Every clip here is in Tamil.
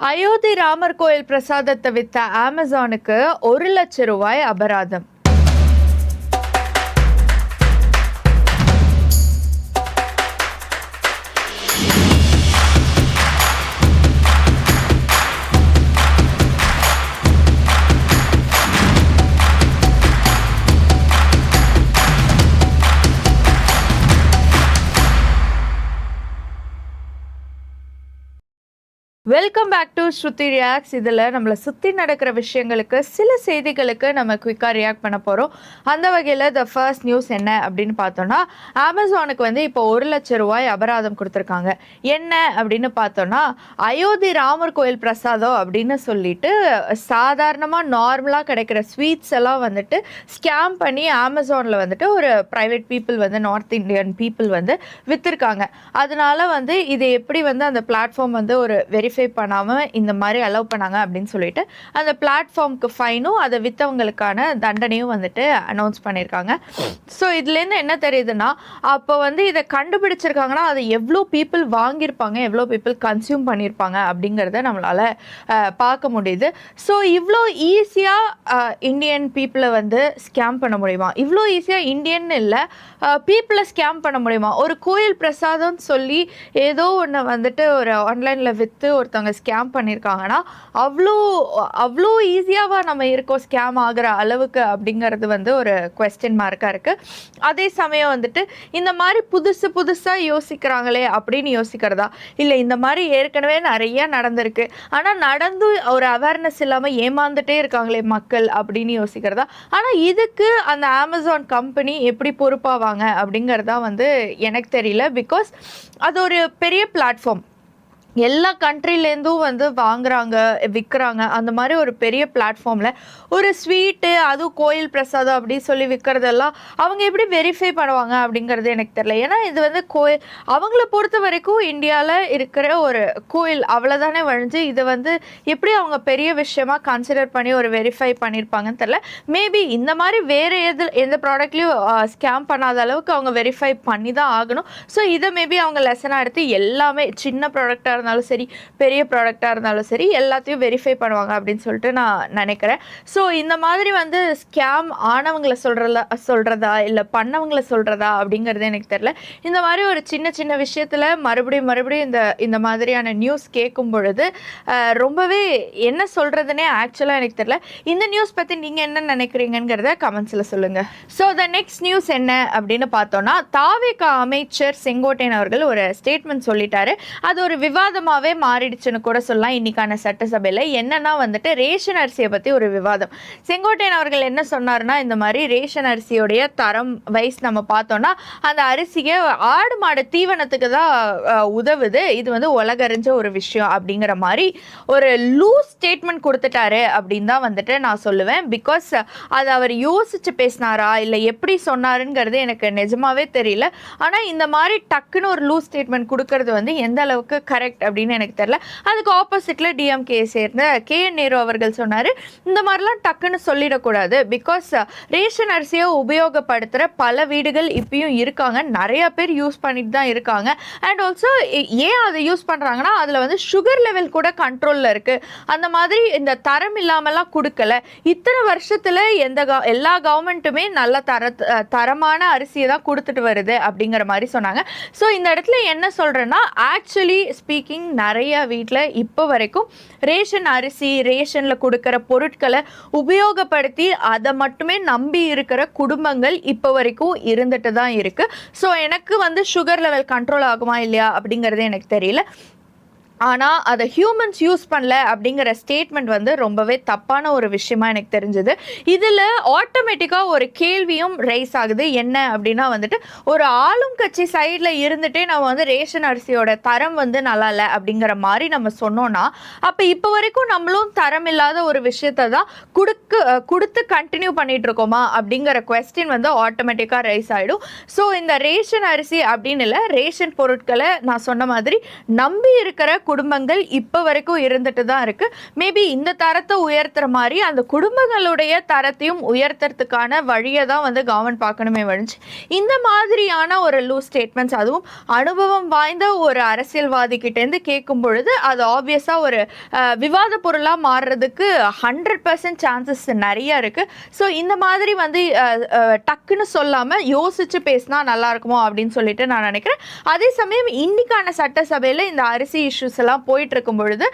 அயோத்தி ராமர் கோயில் பிரசாதத்தை வித்த அமேசானுக்கு 1,00,000 ரூபாய் அபராதம். Welcome back to Shruti reacts. இதில் நம்மளை சுற்றி நடக்கிற விஷயங்களுக்கு சில செய்திகளுக்கு நம்ம குயிக்காக ரியாக்ட் பண்ண போகிறோம். அந்த வகையில் த ஃபர்ஸ்ட் நியூஸ் என்ன அப்படின்னு பார்த்தோன்னா, அமேசானுக்கு இப்போ 1,00,000 ரூபாய் அபராதம் கொடுத்துருக்காங்க. என்ன அப்படின்னு பார்த்தோன்னா, அயோத்தி ராமர் கோயில் பிரசாதம் அப்படின்னு சொல்லிட்டு சாதாரணமாக நார்மலாக கிடைக்கிற ஸ்வீட்ஸ் எல்லாம் ஸ்கேம் பண்ணி அமேசானில் ஒரு private people north Indian people விற்றுருக்காங்க. அதனால இது எப்படி அந்த பிளாட்ஃபார்ம் ஒரு வெரிஃபை பண்ணாமல் இந்த மாதிரி அலோவ் பண்ணாங்க அப்படின்னு சொல்லிட்டு அந்த பிளாட்ஃபார்முக்கு ஃபைனும் அதை விற்றவங்களுக்கான தண்டனையும் அனௌன்ஸ் பண்ணியிருக்காங்க. ஸோ இதுலேருந்து என்ன தெரியுதுன்னா, அப்போ இதை கண்டுபிடிச்சிருக்காங்கன்னா அதை எவ்வளோ பீப்புள் வாங்கியிருப்பாங்க, எவ்வளோ பீப்புள் கன்சியூம் பண்ணியிருப்பாங்க அப்படிங்கிறத நம்மளால் பார்க்க முடியுது. ஸோ இவ்வளோ ஈஸியாக இந்தியன் பீப்புளை ஸ்கேம் பண்ண முடியுமா? இவ்வளோ ஈஸியாக இந்தியன் இல்லை பீப்புளை ஸ்கேம் பண்ண முடியுமா? ஒரு கோயில் பிரசாதம்னு சொல்லி ஏதோ ஒன்று ஒரு ஆன்லைனில் விற்று ஒருத்தவங்க ஸ்கேம் பண்ணியிருக்காங்கன்னா அவ்வளோ ஈஸியாவா நம்ம இருக்கோம் ஸ்கேம் ஆகிற அளவுக்கு அப்படிங்கிறது ஒரு குவெஸ்டின் மார்க்காக இருக்குது. அதே சமயம் இந்த மாதிரி புதுசாக யோசிக்கிறாங்களே அப்படின்னு யோசிக்கிறதா, இல்லை இந்த மாதிரி ஏற்கனவே நிறைய நடந்திருக்கு ஆனால் நடந்து ஒரு அவேர்னஸ் இல்லாமல் ஏமாந்துட்டே இருக்காங்களே மக்கள் அப்படின்னு யோசிக்கிறதா. ஆனால் இதுக்கு அந்த அமேசான் கம்பெனி எப்படி பொறுப்பாவாங்க அப்படிங்கிறதா எனக்கு தெரியல. பிகாஸ் அது ஒரு பெரிய பிளாட்ஃபார்ம், எல்லா கண்ட்ரிலேருந்தும் வாங்குறாங்க விற்கிறாங்க. அந்த மாதிரி ஒரு பெரிய பிளாட்ஃபார்மில் ஒரு ஸ்வீட்டு அதுவும் கோயில் பிரசாதம் அப்படின்னு சொல்லி விற்கிறதெல்லாம் அவங்க எப்படி வெரிஃபை பண்ணுவாங்க அப்படிங்கிறது எனக்கு தெரியல. ஏன்னா இது கோயில் அவங்கள பொறுத்த வரைக்கும் இந்தியாவில் இருக்கிற ஒரு கோயில் அவ்வளோதானே வழிஞ்சு இதை எப்படி அவங்க பெரிய விஷயமா கன்சிடர் பண்ணி ஒரு வெரிஃபை பண்ணியிருப்பாங்கன்னு தெரியல. மேபி இந்த மாதிரி வேறு எந்த ப்ராடக்ட்லையும் ஸ்கேம் பண்ணாத அளவுக்கு அவங்க வெரிஃபை பண்ணி தான் ஆகணும். ஸோ இதை மேபி அவங்க லெசனாக எடுத்து எல்லாமே சின்ன ப்ராடக்டாக இருந்தாலும் சரி பெரிய ப்ராடக்டாக இருந்தாலும் சரி எல்லாத்தையும் வெரிஃபை பண்ணுவாங்க அப்படின்னு சொல்லிட்டு நான் நினைக்கிறேன். ஸோ இந்த மாதிரி ஸ்கேம் ஆனவங்களை சொல்கிறதா இல்லை பண்ணவங்களை சொல்கிறதா அப்படிங்கிறது எனக்கு தெரியல. இந்த மாதிரி ஒரு சின்ன விஷயத்தில் மறுபடியும் இந்த மாதிரியான நியூஸ் கேட்கும் பொழுது ரொம்பவே என்ன சொல்கிறதுனே ஆக்சுவலாக எனக்கு தெரியல. இந்த நியூஸ் பற்றி நீங்கள் என்ன நினைக்கிறீங்கிறத கமெண்ட்ஸில் சொல்லுங்கள். ஸோ த நெக்ஸ்ட் நியூஸ் என்ன அப்படின்னு பார்த்தோன்னா, தாவேகா அமைச்சர் செங்கோட்டையன் அவர்கள் ஒரு ஸ்டேட்மெண்ட் சொல்லிட்டாரு. அது ஒரு விவாதமாகவே மாறிடுச்சுன்னு கூட சொல்லலாம். இன்னைக்கான சட்டசபையில் என்னன்னா ரேஷன் அரிசியை பற்றி ஒரு விவாதம். செங்கோட்டையன் அவர்கள் என்ன சொன்னார்னா, இந்த மாதிரி ரேஷன் அரிசியோடைய தரம் வைஸ் நம்ம பார்த்தோன்னா அந்த அரிசியை ஆடு மாடு தீவனத்துக்கு தான் உதவுது, இது உலகறிஞ்ச ஒரு விஷயம் அப்படிங்கிற மாதிரி ஒரு லூஸ் ஸ்டேட்மெண்ட் கொடுத்துட்டாரு அப்படின்னு தான் நான் சொல்லுவேன். பிகாஸ் அது அவர் யோசிச்சு பேசினாரா இல்லை எப்படி சொன்னாருங்கிறது எனக்கு நிஜமாவே தெரியல. ஆனால் இந்த மாதிரி டக்குன்னு ஒரு லூஸ் ஸ்டேட்மெண்ட் கொடுக்கறது எந்த அளவுக்கு கரெக்ட் அப்படின்னு எனக்கு தெரியல. அதுக்கு ஆப்போசிட்ல டிஎம்கே சேர்ந்த KN நேரு அவர்கள் சொன்னார், இந்த மாதிரிலாம் டக்குன்னு சொல்லிடக்கூடாது. பிகாஸ் ரேஷன் அரிசியை உபயோகப்படுத்துகிற பல வீடுகள் இப்பயும் இருக்காங்க, நிறைய பேர் யூஸ் பண்ணிட்டு தான் இருக்காங்க. அண்ட் ஆல்சோ ஏன் அதை யூஸ் பண்ணுறாங்கன்னா அதில் சுகர் லெவல் கூட கண்ட்ரோலில் இருக்குது. அந்த மாதிரி இந்த தரம் இல்லாமலாம் கொடுக்கல. இத்தனை வருஷத்தில் எல்லா கவர்மெண்ட்டுமே நல்ல தரமான அரிசியை தான் கொடுத்துட்டு வருது அப்படிங்கிற மாதிரி சொன்னாங்க. ஸோ இந்த இடத்துல என்ன சொல்கிறேன்னா, ஆக்சுவலி ஸ்பீக்கிங் நிறைய வீட்டில் இப்போ வரைக்கும் ரேஷன் அரிசி ரேஷனில் கொடுக்குற பொருட்களை உபயோகப்படுத்தி அதை மட்டுமே நம்பி இருக்கிற குடும்பங்கள் இப்போ வரைக்கும் இருந்துட்டு தான் இருக்குது. ஸோ எனக்கு சுகர் லெவல் கண்ட்ரோல் ஆகுமா இல்லையா அப்படிங்கிறது எனக்கு தெரியல. ஆனால் அதை ஹியூமன்ஸ் யூஸ் பண்ணல அப்படிங்கிற ஸ்டேட்மெண்ட் ரொம்பவே தப்பான ஒரு விஷயமா எனக்கு தெரிஞ்சது. இதில் ஆட்டோமேட்டிக்காக ஒரு கேள்வியும் ரைஸ் ஆகுது. என்ன அப்படின்னா ஒரு ஆளும் கட்சி சைடில் இருந்துகிட்டே நம்ம ரேஷன் அரிசியோட தரம் நல்லா இல்லை அப்படிங்கிற மாதிரி நம்ம சொன்னோன்னா, அப்போ இப்போ வரைக்கும் நம்மளும் தரம் இல்லாத ஒரு விஷயத்தை தான் கொடுத்து கண்டினியூ பண்ணிட்டு இருக்கோமா அப்படிங்கிற குவெஸ்டின் ஆட்டோமேட்டிக்காக ரைஸ் ஆகிடும். ஸோ இந்த ரேஷன் அரிசி அப்படின்னு இல்லை, ரேஷன் பொருட்களை நான் சொன்ன மாதிரி நம்பி இருக்கிற குடும்பங்கள் இப்போ வரைக்கும் இருந்துட்டு தான் இருக்கு. மேபி இந்த தரத்தை உயர்த்துற மாதிரி அந்த குடும்பங்களுடைய தரத்தையும் உயர்த்துறதுக்கான வழியை தான் வந்து கவர்மெண்ட் பார்க்கணுமே வழிஞ்சு இந்த மாதிரியான ஒரு லூஸ் ஸ்டேட்மெண்ட்ஸ், அதுவும் அனுபவம் வாய்ந்த ஒரு அரசியல்வாதி கிட்டேருந்து கேட்கும் பொழுது அது ஆப்வியஸாக ஒரு விவாத பொருளாக மாறுறதுக்கு 100% சான்சஸ் நிறைய இருக்கு. ஸோ இந்த மாதிரி வந்து டக்குன்னு சொல்லாமல் யோசிச்சு பேசினா நல்லா இருக்குமோ அப்படின்னு சொல்லிட்டு நான் நினைக்கிறேன். அதே சமயம் இன்னைக்கான சட்டசபையில் இந்த அரிசி இஷ்யூஸ் எல்லாம் போயிட்டு இருக்கும் பொழுது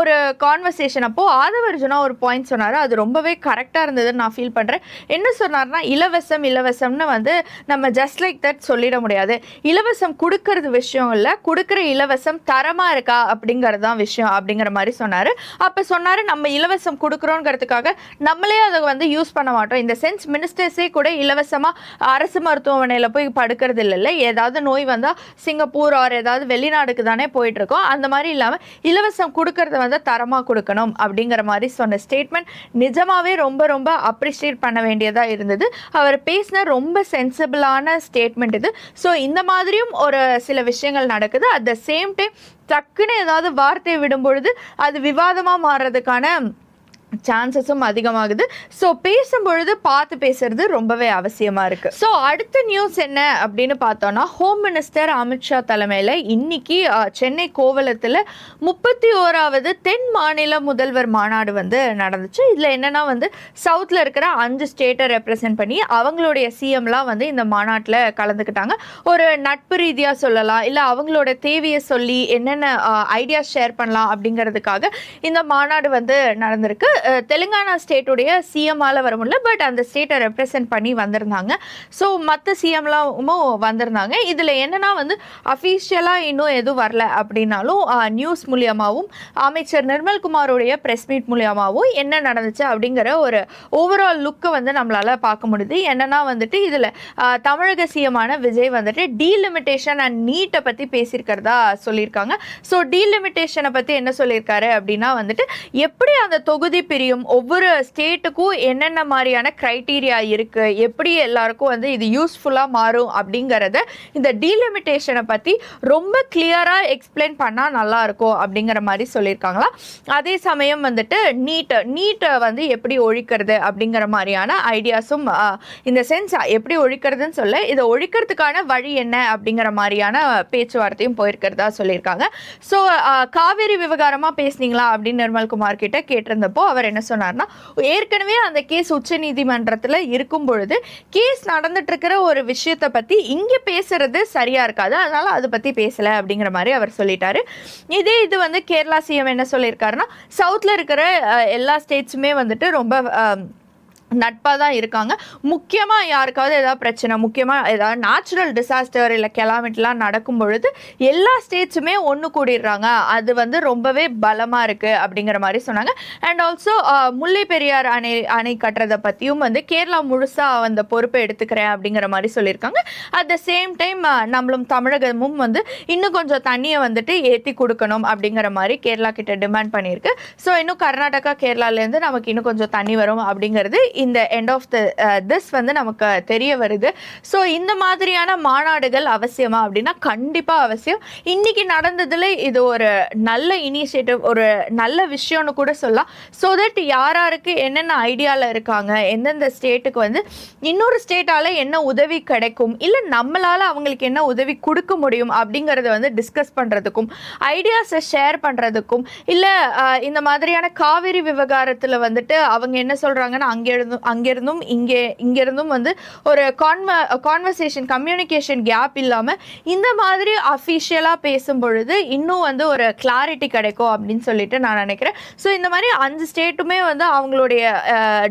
ஒரு கான்வர்சேஷன் அப்போ ஆதவர்ஜுனா ஒரு பாயிண்ட் சொன்னார். அது ரொம்பவே கரெக்டாக இருந்ததுன்னு நான் ஃபீல் பண்ணுறேன். என்ன சொன்னார்னா, இலவசம்னு வந்து நம்ம ஜஸ்ட் லைக் தட் சொல்லிட முடியாது. இலவசம் கொடுக்கறது விஷயம் இல்லை, கொடுக்குற இலவசம் தரமாக இருக்கா அப்படிங்கிறது தான் விஷயம் அப்படிங்கிற மாதிரி சொன்னார். அப்போ சொன்னார், நம்ம இலவசம் கொடுக்குறோங்கிறதுக்காக நம்மளே அதை வந்து யூஸ் பண்ண மாட்டோம். இந்த சென்ஸ் மினிஸ்டர்ஸே கூட இலவசமாக அரசு மருத்துவமனையில் போய் படுக்கிறது இல்லை. ஏதாவது நோய் வந்தால் சிங்கப்பூர் ஆர் ஏதாவது வெளிநாடுக்கு தானே போயிட்டுருக்கோம். அந்த மாதிரி இல்லாமல் இலவசம் கொடுக்கறத வந்து தரமாக கொடுக்கணும் அப்படிங்கிற மாதிரி சொன்ன ஸ்டேட்மெண்ட் நிஜமாகவே ரொம்ப ரொம்ப அப்ரிஷியேட் பண்ண வேண்டியதாக இருந்தது. அவர் பேசின ரொம்ப சென்சிபிளான ஸ்டேட்மெண்ட் இது. ஸோ இந்த மாதிரியும் ஒரு சில விஷயங்கள் நடக்குது. அட் த சேம் டைம் டக்குன்னு ஏதாவது வார்த்தையை விடும் பொழுது அது விவாதமாக மாறுறதுக்கான சான்சஸும் அதிகமாகுது. ஸோ பேசும்பொழுது பார்த்து பேசுறது ரொம்பவே அவசியமாக இருக்குது. ஸோ அடுத்த நியூஸ் என்ன அப்படின்னு பார்த்தோன்னா, ஹோம் மினிஸ்டர் அமித்ஷா தலைமையில் இன்னைக்கு சென்னை கோவளத்தில் 31வது தென் மாநில முதல்வர் மாநாடு வந்து நடந்துச்சு. இதில் என்னென்னா வந்து சவுத்தில் இருக்கிற 5 ஸ்டேட்டை ரெப்ரசென்ட் பண்ணி அவங்களுடைய சிஎம்லாம் வந்து இந்த மாநாட்டில் கலந்துக்கிட்டாங்க. ஒரு நட்பு ரீதியாக சொல்லலாம், இல்லை அவங்களோட தேவையை சொல்லி என்னென்ன ஐடியாஸ் ஷேர் பண்ணலாம் அப்படிங்கிறதுக்காக இந்த மாநாடு வந்து நடந்திருக்கு. தெலுங்கானா ஸ்டேட்டுடைய சிஎம்மால வர முடியல, பட் அந்த ஸ்டேட்டை ரெப்ரசென்ட் பண்ணி வந்திருந்தாங்க. ஸோ மற்ற சிஎம்லாமும் வந்திருந்தாங்க. இதில் என்னென்னா வந்து அஃபீஷியலாக இன்னும் எதுவும் வரல அப்படின்னாலும் நியூஸ் மூலியமாகவும் அமைச்சர் நிர்மல்குமாரோடைய ப்ரெஸ் மீட் மூலியமாகவும் என்ன நடந்துச்சு அப்படிங்கிற ஒரு ஓவரால் லுக்கை வந்து நம்மளால் பார்க்க முடியுது. என்னென்னா வந்துட்டு இதில் தமிழக சிஎம்மான விஜய் வந்துட்டு டீலிமிட்டேஷன் அண்ட் நீட்டை பற்றி பேசியிருக்கிறதா சொல்லியிருக்காங்க. ஸோ டீலிமிட்டேஷனை பற்றி என்ன சொல்லியிருக்காரு அப்படின்னா வந்துட்டு எப்படி அந்த தொகுதி பிரியும், ஒவ்வொரு ஸ்டேட்டுக்கும் என்னென்ன மாதிரியான கிரைட்டீரியா இருக்கு, எப்படி எல்லாருக்கும் வந்து இது யூஸ்ஃபுல்லாக மாறும் அப்படிங்கிறத இந்த டீலிமிட்டேஷனை பற்றி ரொம்ப கிளியராக எக்ஸ்பிளைன் பண்ணால் நல்லா இருக்கும் அப்படிங்கிற மாதிரி சொல்லியிருக்காங்களா. அதே சமயம் வந்துட்டு நீட்டை வந்து எப்படி ஒழிக்கிறது அப்படிங்கிற மாதிரியான ஐடியாஸும் இந்த சென்ஸ் எப்படி ஒழிக்கிறதுன்னு சொல்ல இதை ஒழிக்கிறதுக்கான வழி என்ன அப்படிங்கிற மாதிரியான பேச்சுவார்த்தையும் போயிருக்கிறதா சொல்லியிருக்காங்க. ஸோ காவேரி விவகாரமாக பேசுனீங்களா அப்படின்னு நிர்மல்குமார் கிட்ட கேட்டிருந்தப்போ அவர் என்ன சொன்னார்னா, ஏற்கனவே அந்த கேஸ் உச்ச நீதிமன்றத்தில் இருக்கும் பொழுது கேஸ் நடந்துட்டு இருக்கிற ஒரு விஷயத்தை பற்றி இங்கே பேசுறது சரியா இருக்காது, அதனால அதை பற்றி பேசலை அப்படிங்கிற மாதிரி அவர் சொல்லிட்டாரு. இது வந்து கேரளா சிஎம் என்ன சொல்லியிருக்காருன்னா, சவுத்தில் இருக்கிற எல்லா ஸ்டேட்ஸுமே வந்துட்டு ரொம்ப நட்பாக தான் இருக்காங்க. முக்கியமாக யாருக்காவது ஏதாவது பிரச்சனை, முக்கியமாக ஏதாவது நேச்சுரல் டிசாஸ்டர் இல்லை கெலாமிட்டிலாம் நடக்கும் பொழுது எல்லா ஸ்டேட்ஸுமே ஒன்று கூடிடுறாங்க, அது வந்து ரொம்பவே பலமாக இருக்குது அப்படிங்கிற மாதிரி சொன்னாங்க. அண்ட் ஆல்சோ முல்லை பெரியார் அணை கட்டுறதை பற்றியும் வந்து கேரளா முழுசாக அந்த பொறுப்பை எடுத்துக்கிறேன் அப்படிங்கிற மாதிரி சொல்லியிருக்காங்க. அட் த சேம் டைம் நம்மளும் தமிழகமும் வந்து இன்னும் கொஞ்சம் தண்ணியை வந்துட்டு ஏற்றி கொடுக்கணும் அப்படிங்கிற மாதிரி கேரளா கிட்ட டிமாண்ட் பண்ணியிருக்கு. ஸோ இன்னும் கர்நாடகா கேரளாலேருந்து நமக்கு இன்னும் கொஞ்சம் தண்ணி வரும் அப்படிங்கிறது இந்த எண்ட் ஆஃப் திஸ் வந்து நமக்கு தெரிய வருது. ஸோ இந்த மாதிரியான மாநாடுகள் அவசியமா அப்படின்னா கண்டிப்பாக அவசியம். இன்னைக்கு நடந்ததில் இது ஒரு நல்ல இனிஷியேட்டிவ், ஒரு நல்ல விஷயம்னு கூட சொல்லலாம். ஸோ தட் யாராருக்கு என்னென்ன ஐடியாவில் இருக்காங்க, எந்தெந்த ஸ்டேட்டுக்கு வந்து இன்னொரு ஸ்டேட்டால் என்ன உதவி கிடைக்கும், இல்லை நம்மளால் அவங்களுக்கு என்ன உதவி கொடுக்க முடியும் அப்படிங்கிறத வந்து டிஸ்கஸ் பண்ணுறதுக்கும், ஐடியாஸை ஷேர் பண்ணுறதுக்கும், இல்லை இந்த மாதிரியான காவிரி விவகாரத்தில் வந்துட்டு அவங்க என்ன சொல்கிறாங்கன்னா அங்கிருந்தும் இங்கிருந்தும் வந்து ஒரு கான்வர்சேஷன் கம்யூனிகேஷன் கேப் இல்லாமல் இந்த மாதிரி அஃபிஷியலாக பேசும் பொழுது இன்னும் வந்து ஒரு கிளாரிட்டி கிடைக்கும் அப்படின்னு சொல்லிட்டு நான் நினைக்கிறேன். ஸோ இந்த மாதிரி 5 ஸ்டேட்டுமே வந்து அவங்களுடைய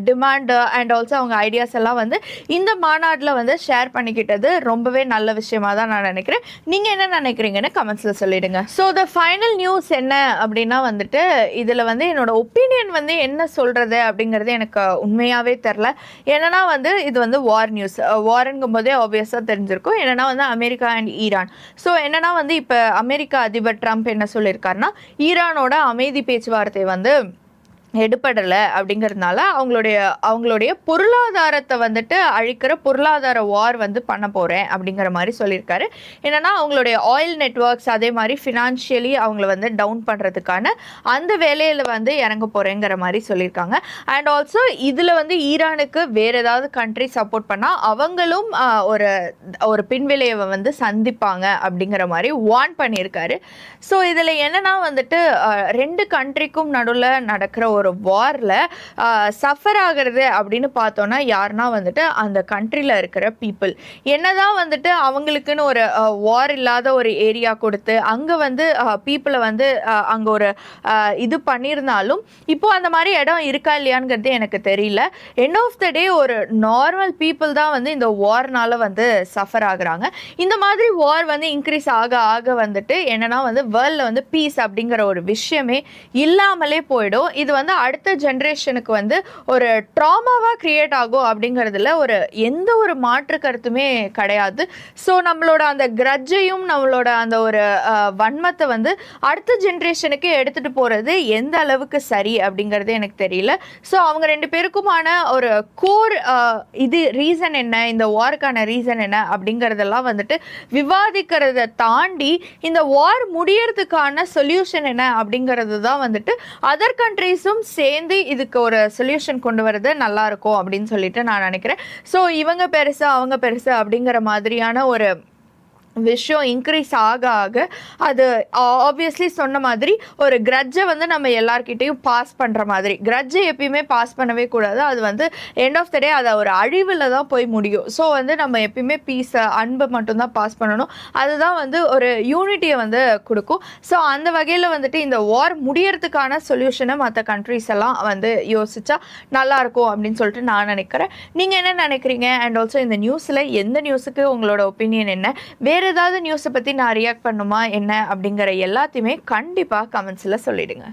டிமாண்டு அண்ட் ஆல்சோ அவங்க ஐடியாஸ் எல்லாம் வந்து இந்த மாநாட்டில் வந்து ஷேர் பண்ணிக்கிட்டது ரொம்பவே நல்ல விஷயமா தான் நான் நினைக்கிறேன். நீங்கள் என்ன நினைக்கிறீங்கன்னு கமெண்ட்ஸில் சொல்லிடுங்க. ஸோ த ஃபைனல் நியூஸ் என்ன அப்படின்னா வந்துட்டு இதில் வந்து என்னோட ஒப்பீனியன் வந்து என்ன சொல்கிறது அப்படிங்கிறது எனக்கு உண்மையாகவே தெரில. என்னன்னா வந்து இது வந்து வார் நியூஸ், வார்ங்கும் போதே ஆப்வியஸாக தெரிஞ்சிருக்கும். என்னன்னா வந்து அமெரிக்கா அண்ட் ஈரான். ஸோ என்னன்னா வந்து இப்போ அமெரிக்கா அதிபர் ட்ரம்ப் என்ன சொல்லியிருக்காருன்னா, ஈரானோட அமைதி பேச்சுவார்த்தை வந்து எடுபடலை அப்படிங்கிறதுனால அவங்களுடைய பொருளாதாரத்தை வந்துட்டு அழிக்கிற பொருளாதார வார் வந்து பண்ண போகிறேன் அப்படிங்கிற மாதிரி சொல்லியிருக்காரு. என்னென்னா அவங்களுடைய ஆயில் நெட்ஒர்க்ஸ் அதே மாதிரி ஃபினான்ஷியலி அவங்கள வந்து டவுன் பண்ணுறதுக்கான அந்த வேலையில் வந்து இறங்க போகிறேங்கிற மாதிரி சொல்லியிருக்காங்க. அண்ட் ஆல்சோ இதில் வந்து ஈரானுக்கு வேறு ஏதாவது கண்ட்ரி சப்போர்ட் பண்ணால் அவங்களும் ஒரு பின்விளைவை வந்து சந்திப்பாங்க அப்படிங்கிற மாதிரி வார்ன் பண்ணியிருக்காரு. ஸோ இதில் என்னென்னா வந்துட்டு 2 கண்ட்ரிக்கும் நடுவில் நடக்கிற ஒரு வாரில் சஃபர் ஆகிறது அப்படின்னு பார்த்தோன்னா யாருன்னா வந்துட்டு அந்த கண்ட்ரியில் இருக்கிற பீப்புள். என்னதான் வந்துட்டு அவங்களுக்குன்னு ஒரு வார் இல்லாத ஒரு ஏரியா கொடுத்து அங்கே வந்து பீப்புளை வந்து அங்கே ஒரு இது பண்ணியிருந்தாலும் இப்போது அந்த மாதிரி இடம் இருக்கா இல்லையாங்கிறது எனக்கு தெரியல. எண்ட் ஆஃப் த டே ஒரு நார்மல் பீப்புள் தான் வந்து இந்த வார்னால் வந்து சஃபர் ஆகுறாங்க. இந்த மாதிரி வார் வந்து இன்க்ரீஸ் ஆக ஆக வந்துட்டு என்னென்னா வந்து வேர்ல்டில் வந்து பீஸ் அப்படிங்கிற ஒரு விஷயமே இல்லாமலே போயிடும். இது வந்து அடுத்த ஜென்ரேஷனுக்கு வந்து ஒரு ட்ராமாவாக கிரியேட் ஆகும் அப்படிங்கிறதுல எந்த ஒரு மாற்று கருத்துமே கிடையாது. ஸோ நம்மளோட அந்த கிரட்ஜையும் நம்மளோட அந்த ஒரு வன்மத்தை வந்து அடுத்த ஜென்ரேஷனுக்கு எடுத்துகிட்டு போகிறது எந்த அளவுக்கு சரி அப்படிங்கிறது எனக்கு தெரியல. ஸோ அவங்க 2 பேருக்குமான ஒரு கோர் இது ரீசன் என்ன, இந்த வார்க்கான ரீசன் என்ன அப்படிங்கிறதெல்லாம் வந்துட்டு விவாதிக்கிறத தாண்டி இந்த வார் முடியறதுக்கான சொல்யூஷன் என்ன அப்படிங்கிறது தான் வந்துட்டு அதர் கண்ட்ரீஸும் சேர்ந்து இதுக்கு ஒரு சொல்யூஷன் கொண்டு வரது நல்லா இருக்கும் அப்படின்னு சொல்லிட்டு நான் நினைக்கிறேன். ஸோ இவங்க பெருசு அவங்க பெருசு அப்படிங்கிற மாதிரியான ஒரு விஷயம் இன்க்ரீஸ் ஆக ஆக அது ஆப்வியஸ்லி சொன்ன மாதிரி ஒரு கிரட்ஜை வந்து நம்ம எல்லார்கிட்டையும் பாஸ் பண்ணுற மாதிரி. கிரட்ஜை எப்பயுமே பாஸ் பண்ணவே கூடாது. அது வந்து எண்ட் ஆஃப் த டே அதை ஒரு அழிவில் தான் போய் முடியும். ஸோ வந்து நம்ம எப்பயுமே பீஸை அன்பை மட்டும்தான் பாஸ் பண்ணணும். அதுதான் வந்து ஒரு யூனிட்டியை வந்து கொடுக்கும். ஸோ அந்த வகையில் வந்துட்டு இந்த வார் முடியறதுக்கான சொல்யூஷனை மற்ற கண்ட்ரிஸ் எல்லாம் வந்து யோசிச்சா நல்லாயிருக்கும் அப்படின்னு சொல்லிட்டு நான் நினைக்கிறேன். நீங்கள் என்ன நினைக்கிறீங்க? அண்ட் ஆல்சோ இந்த நியூஸில் எந்த நியூஸுக்கு உங்களோட ஒப்பீனியன் என்ன? வேறு ஏதாவது நியூஸை பற்றி நான் ரியாக்ட் பண்ணுமா என்ன அப்படிங்கிற எல்லாத்தையுமே கண்டிப்பாக கமெண்ட்ஸில் சொல்லிடுங்க.